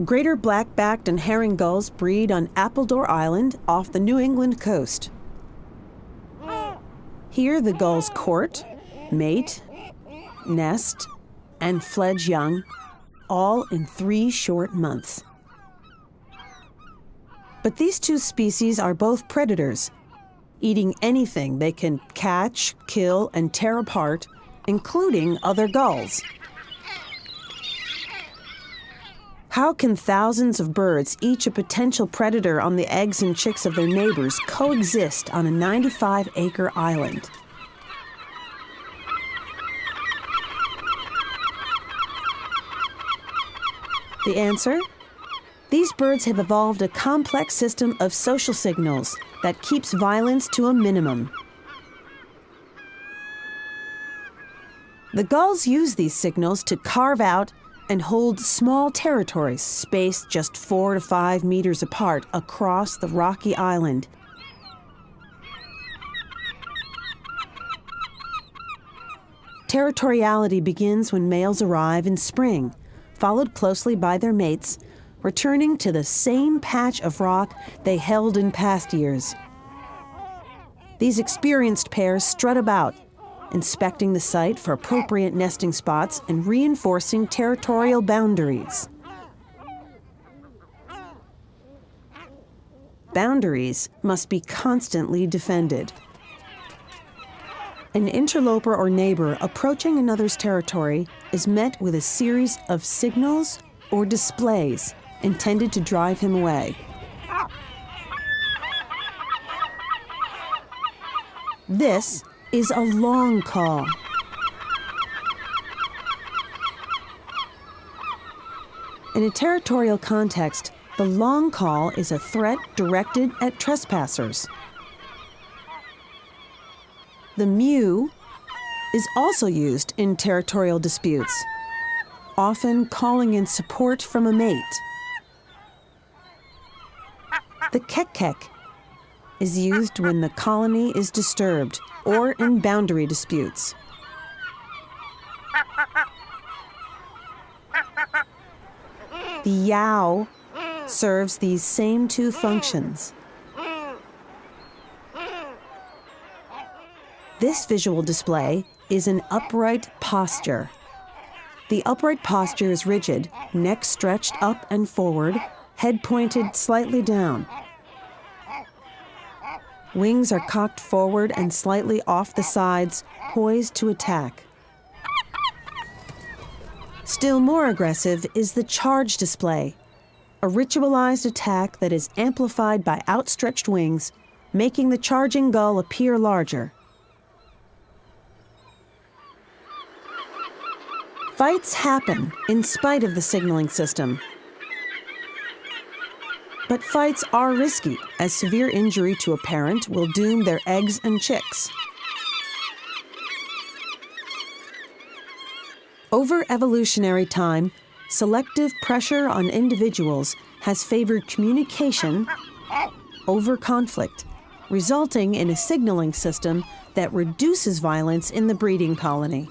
Greater black-backed and herring gulls breed on Appledore Island off the New England coast. Here the gulls court, mate, nest, and fledge young, all in 3 short months. But these two species are both predators, eating anything they can catch, kill, and tear apart, including other gulls. How can thousands of birds, each a potential predator on the eggs and chicks of their neighbors, coexist on a 95-acre island? The answer? These birds have evolved a complex system of social signals that keeps violence to a minimum. The gulls use these signals to carve out and hold small territories spaced just 4 to 5 meters apart across the rocky island. Territoriality begins when males arrive in spring, followed closely by their mates, returning to the same patch of rock they held in past years. These experienced pairs strut about, inspecting the site for appropriate nesting spots and reinforcing territorial boundaries. Boundaries must be constantly defended. An interloper or neighbor approaching another's territory is met with a series of signals or displays intended to drive him away. This is a long call. In a territorial context, the long call is a threat directed at trespassers. The mew is also used in territorial disputes, often calling in support from a mate. The kek-kek is used when the colony is disturbed or in boundary disputes. The yow serves these same two functions. This visual display is an upright posture. The upright posture is rigid, neck stretched up and forward, head pointed slightly down. Wings are cocked forward and slightly off the sides, poised to attack. Still more aggressive is the charge display, a ritualized attack that is amplified by outstretched wings, making the charging gull appear larger. Fights happen in spite of the signaling system. But fights are risky, as severe injury to a parent will doom their eggs and chicks. Over evolutionary time, selective pressure on individuals has favored communication over conflict, resulting in a signaling system that reduces violence in the breeding colony.